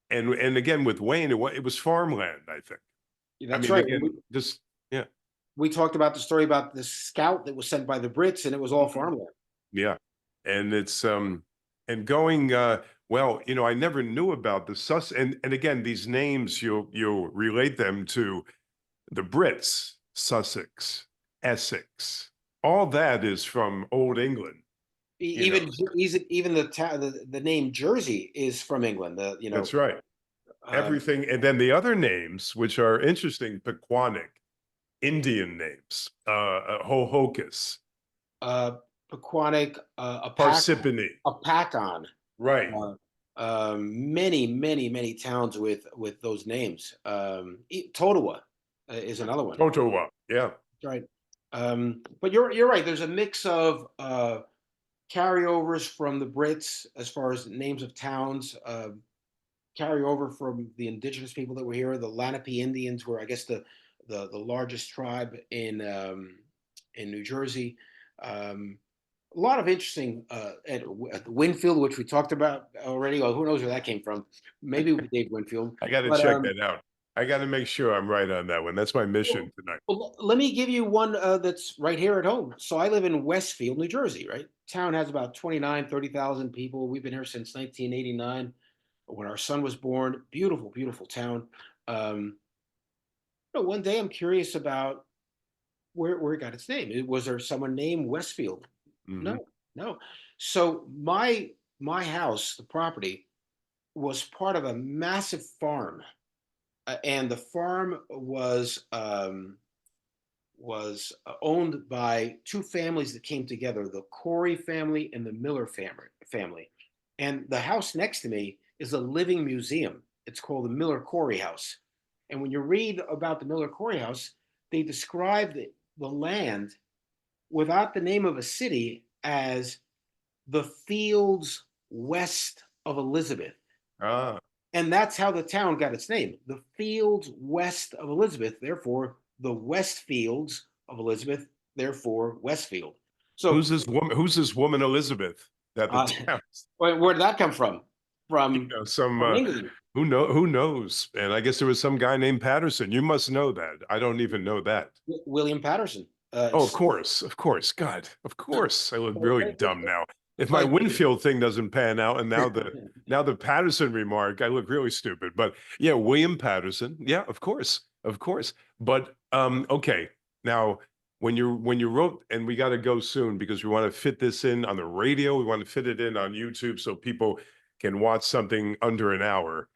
And again, with Wayne, it was farmland, I think. I
That's
mean,
right.
again, just yeah,
We talked about the story about the scout that was sent by the Brits, and it was all
mhm,
farmland.
yeah. And it's and going well, I never knew about the and again, these names you'll relate them to the Brits, Sussex, Essex. All that is from Old England, you know.
Even the name Jersey is from England.
That's right.
Um,
Everything, and then the other names, which are interesting, Pequannock, Indian names, Hohokus,
uh, Pequannock,
Parsippany,
a pack on.
right?
Uh, Many, many, many towns with those names. Totowa is another one.
Totowa, yeah.
That's right. But you're right. There's a mix of carryovers from the Brits as far as names of towns. Carryover from the indigenous people that were here. The Lenape Indians were, I guess, the largest tribe in New Jersey. Um, a lot of interesting at Winfield, which we talked about already. Well, who knows where that came from? Maybe with Dave Winfield.
I got to
But
check that out. I got to make sure I'm right on that one. That's my mission tonight.
let me give you one that's right here at home. So I live in Westfield, New Jersey, right? Town has about 30,000 people. We've been here since 1989 when our son was born. Beautiful, beautiful town. Um, One day I'm curious about where it got its name. Was there someone named Westfield?
Hmm.
No, no. So my house, the property, was part of a massive farm, and the farm was owned by two families that came together: the Corey family and the Miller family. And the house next to me is a living museum. It's called the Miller Corey House. And when you read about the Miller Corey House, they describe the land without the name of a city as the fields west of Elizabeth.
Ah,
And that's how the town got its name. The fields west of Elizabeth, therefore the West Fields of Elizabeth, therefore Westfield. So
who's this woman Elizabeth that the
uh,
town?
where did that come from?
Some
From England.
who knows? And I guess there was some guy named Patterson. You must know that. I don't even know that.
William Patterson.
Oh, of course, of course. God, of course. I look really dumb now. If my
Like
Winfield thing doesn't pan out, and now the Patterson remark, I look really stupid. But yeah, William Patterson. Yeah, of course, of course. But okay. Now, when you wrote, and we got to go soon because we want to fit this in on the radio. We want to fit it in on YouTube so people can watch something under an hour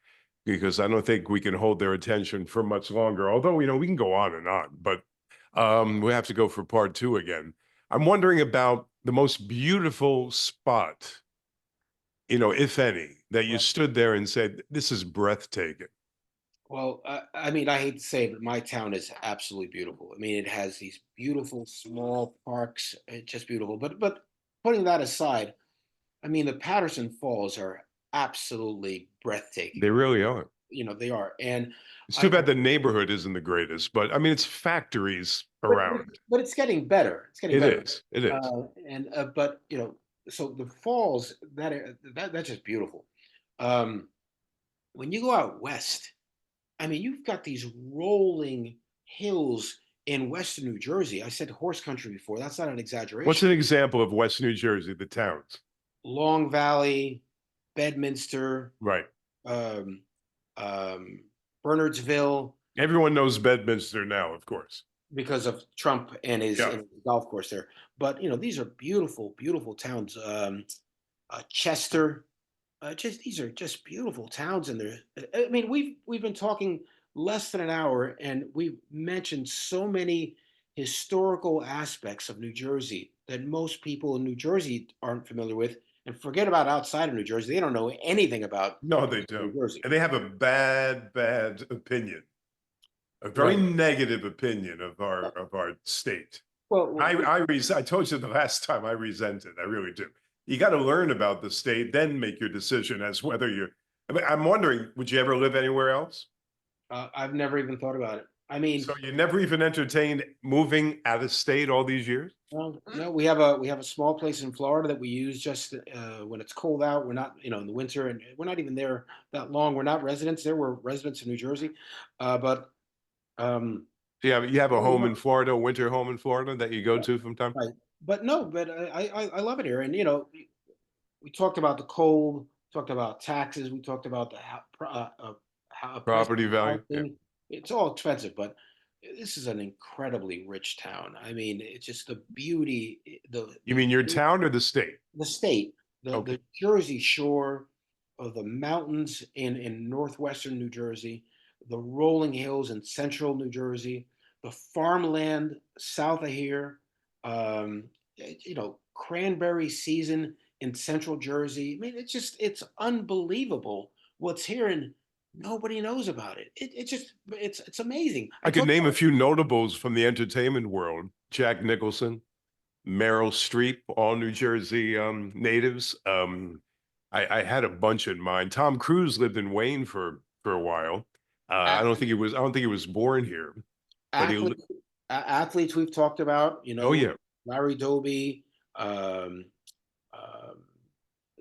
because I don't think we can hold their attention for much longer. Although, we can go on and on, but we have to go for part two again. I'm wondering about the most beautiful spot, if any, that you stood there and said, this is breathtaking.
Well, I mean, I hate to say it, but my town is absolutely beautiful. I mean, it has these beautiful small parks. It's just beautiful. But putting that aside, I mean, the Patterson Falls are absolutely
They
breathtaking.
really are.
You know, they are. And
It's too
I
bad the neighborhood isn't the greatest, but I mean, it's factories around.
but it's getting better. It's getting
It
better.
is. It is.
And but you know, so the falls that's just beautiful. Um, when you go out west, I mean, you've got these rolling hills in western New Jersey. I said horse country before. That's not an
What's
exaggeration.
an example of West New Jersey, the towns?
Long Valley, Bedminster,
Right.
um, um, Bernardsville,
Everyone knows Bedminster now, of course.
because of Trump
Yeah.
and his golf course there. But you know, these are beautiful, beautiful towns. Chester, just these are just beautiful towns, and they're. I mean, we've been talking less than an hour, and we've mentioned so many historical aspects of New Jersey that most people in New Jersey aren't familiar with, and forget about outside of New Jersey. They don't know anything about
No, they
New
don't.
Jersey.
And they have a bad, bad opinion, a very
Right.
negative opinion of our state.
Well,
I told you the last time I resent it. I really do. You got to learn about the state, then make your decision as whether you're. I mean, I'm wondering, would you ever live anywhere else?
I've never even thought about it. I mean,
So you never even entertained moving out of state all these years?
well, no, we have a small place in Florida that we use just when it's cold out. We're not, you know, in the winter, and we're not even there that long. We're not residents there. We're residents of New Jersey, but um,
You have a
oh,
home
no,
in Florida, a winter home in Florida that you go
yeah,
to from time.
right. But no, but I love it here, and you know, we talked about the cold, talked about taxes, we talked about the price
Property
of
value. Yeah.
housing. It's all expensive, but this is an incredibly rich town. I mean, it's just the beauty,
You mean your town or the state?
the state,
Okay.
the Jersey Shore, of the mountains in northwestern New Jersey, the rolling hills in central New Jersey, the farmland south of here, you know, cranberry season in central Jersey. I mean, it's unbelievable what's here, and nobody knows about it. It's just it's amazing. I
I could
told
name a
you,
few notables from the entertainment world. Jack Nicholson, Meryl Streep, all New Jersey natives. I had a bunch in mind. Tom Cruise lived in Wayne for a while.
a-
I don't think he was born here, but he.
athletes athletes we've talked about, you
Oh
know,
yeah.
Larry Doby, um, um,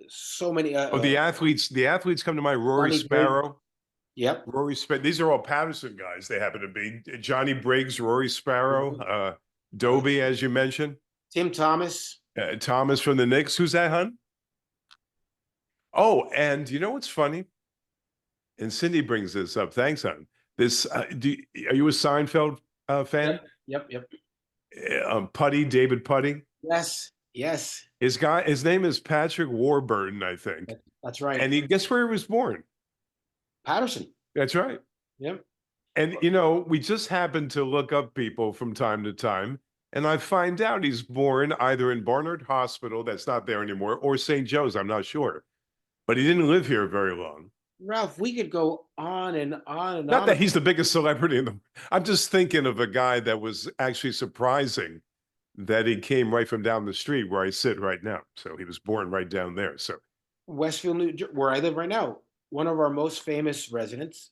so many,
Oh, the athletes come to mind. Rory
Johnny Briggs.
Sparrow.
Yep.
These are all Patterson guys. They happen to be Johnny Briggs, Rory Sparrow,
uh,
Doby, as you mentioned,
Tim Thomas.
Thomas from the Knicks. Who's that, hun? Oh, and you know what's funny? And Cindy brings this up. Thanks, hon. This are you a Seinfeld fan?
Yep. Yep. Yep.
Putty, David Putty.
Yes. Yes.
His name is Patrick Warburton, I think.
That's right.
And he guess where he was born?
Patterson.
That's right.
Yep.
And you know, we just happen to look up people from time to time, and I find out he's born either in Barnard Hospital, that's not there anymore, or St. Joe's. I'm not sure, but he didn't live here very long.
Ralph, we could go on and on and
Not
on.
that he's the biggest celebrity in the. I'm just thinking of a guy that was actually surprising that he came right from down the street where I sit right now. So he was born right down there. So
Westfield, where I live right now, one of our most famous residents,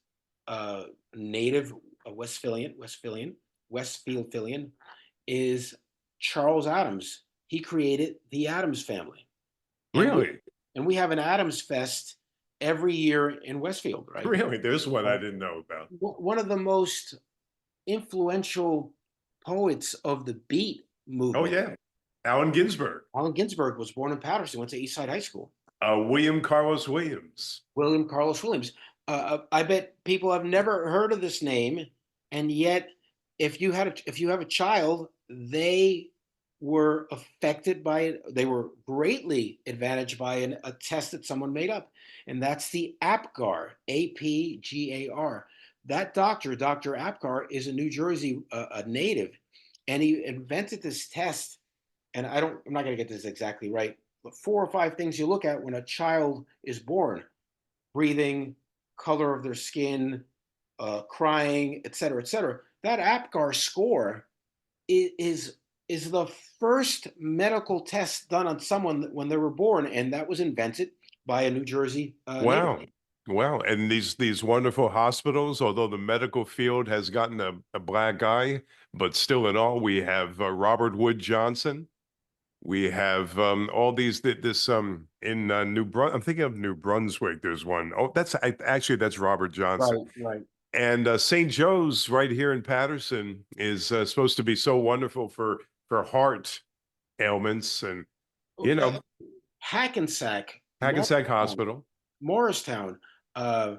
native Westfieldian, is Charles Adams. He created the Adams family, and
really,
we have an Adams Fest every year in Westfield, right?
really, there's one I didn't know about.
One of the most influential poets of the Beat
Oh
movement.
yeah, Allen Ginsberg,
Allen Ginsberg was born in Patterson, went to Eastside High School.
William Carlos Williams.
William Carlos Williams. I bet people have never heard of this name, and yet, if you have a child, they were affected by it. They were greatly advantaged by a test that someone made up, and that's the APGAR, APGAR. That doctor, Dr. Apgar, is a New Jersey a native, and he invented this test. And I'm not going to get this exactly right, but 4 or 5 things you look at when a child is born: breathing, color of their skin, crying, et cetera, et cetera. That APGAR score is the first medical test done on someone when they were born, and that was invented by a New Jersey native.
Wow. Wow. And these wonderful hospitals, although the medical field has gotten a black eye, but still in all, we have Robert Wood Johnson. We have all these this in New Brun. I'm thinking of New Brunswick. There's one. Oh, actually that's Robert Johnson.
Right, right.
And St. Joe's right here in Patterson is supposed to be so wonderful for heart ailments and you know
Hackensack,
Hackensack
Morristown,
Hospital.
Morristown,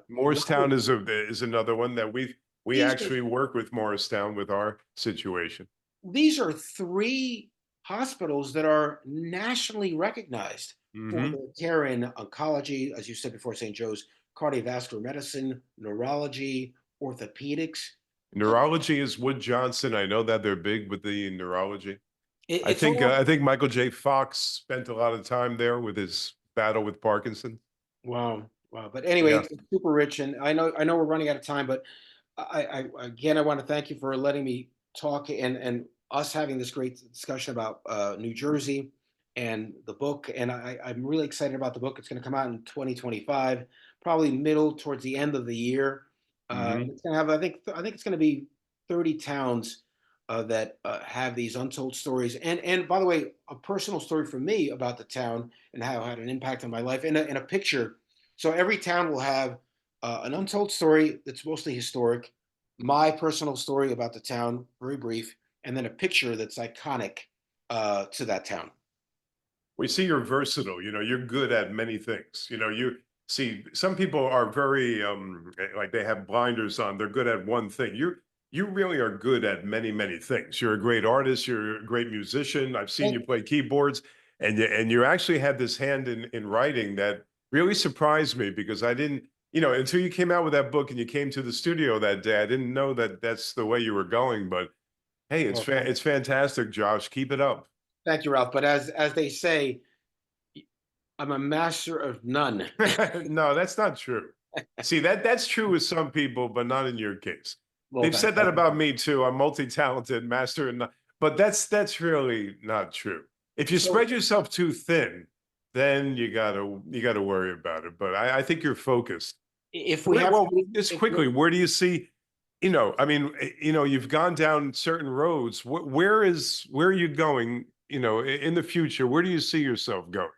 Morristown
Robert,
is another one that we
these are
actually work with Morristown with our situation.
these are three hospitals that are nationally recognized for
Hmm.
their care in oncology, as you said before, St. Joe's, cardiovascular medicine, neurology, orthopedics. Uh,
Neurology is Wood Johnson. I know that they're big with the neurology.
it's all
I think Michael J. Fox spent a lot of time there with his battle with Parkinson.
wow, wow. But anyway,
Yeah.
it's super rich, and I know we're running out of time, but I want to thank you for letting me talk and us having this great discussion about New Jersey and the book. And I'm really excited about the book. It's going to come out in 2025, probably middle towards the end of the year. And
Hmm.
it's going to have, I think it's going to be 30 towns that have these untold stories. And by the way, a personal story for me about the town and how it had an impact on my life in a picture. So every town will have an untold story that's mostly historic, my personal story about the town, very brief, and then a picture that's iconic to that town.
We see you're versatile. You're good at many things. You see some people are very like they have blinders on. They're good at one thing. You really are good at many things. You're a great artist. You're a great musician. I've seen you
Thank
play keyboards, and you actually had this hand in writing that really surprised me because I didn't. Until you came out with that book and you came to the studio that day, I didn't know that that's the way you were going. But hey,
well,
it's fantastic, Josh. Keep it up.
thank you, Ralph. But as they say, I'm a master of none.
No, that's not true. See, that's true with some people, but not in your case.
Well,
They've said that
thank
about
you.
me too. I'm multi-talented, master, and but that's really not true. If you
So
spread yourself too thin, then you gotta worry about it. But I think you're focused.
if we have,
Well, just
if
quickly, where do you see? I mean, you've gone down certain roads. Where are you going? In the future, where do you see yourself going?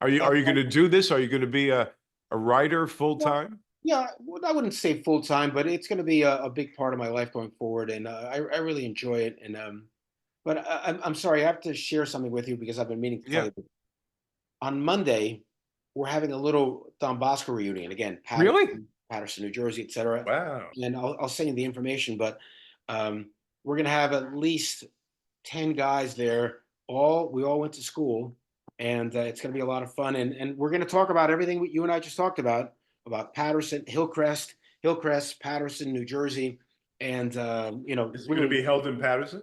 Are you going to do this? Are you going to be a writer full
well,
time?
yeah, well, I wouldn't say full time, but it's going to be a big part of my life going forward, and I really enjoy it. And but I'm sorry, I have to share something with you because I've been meaning to tell
Yeah.
you. On Monday, we're having a little Don Bosco reunion again,
Really?
Patterson, New Jersey, et cetera.
Wow.
And I'll send you the information, but we're going to have at least 10 guys there. We all went to school, and it's going to be a lot of fun. And we're going to talk about everything you and I just talked about Patterson, Hillcrest, Patterson, New Jersey, and
Is it going to
really,
be held in Patterson?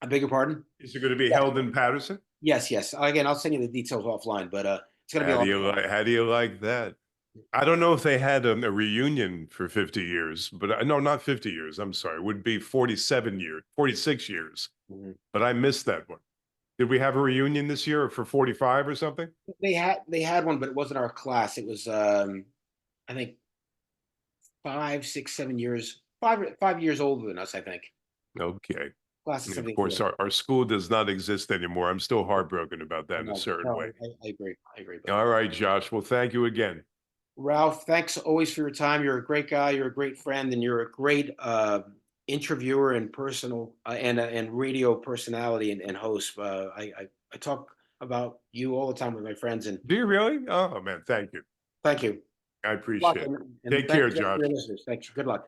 I beg your pardon.
Is it going to be
Yes,
held in Patterson?
yes, yes. Again, I'll send you the details offline, but it's going to be a lot of fun.
How do you like that? I don't know if they had a reunion for 50 years, but no, not 50 years. I'm sorry. It would be 47 years, 46 years.
Mhm.
But I missed that one. Did we have a reunion this year for 45 or something?
They had one, but it wasn't our class. It was I think 5, 6, 7 years, 5 years older than us. I think
Okay.
class of
And of
'74.
course, our school does not exist anymore. I'm still heartbroken about that in a
No,
certain
no,
way.
I agree. I agree. But
All right, Josh. Well, thank you again.
Ralph, thanks always for your time. You're a great guy. You're a great friend, and you're a great interviewer and personal and radio personality and host. I talk about you all the time with my friends, and
Do you really? Oh, man. Thank you.
thank you.
I
Good luck,
appreciate it.
and
Take
thanks
care,
again for
Josh.
your listeners. Thanks. Good luck.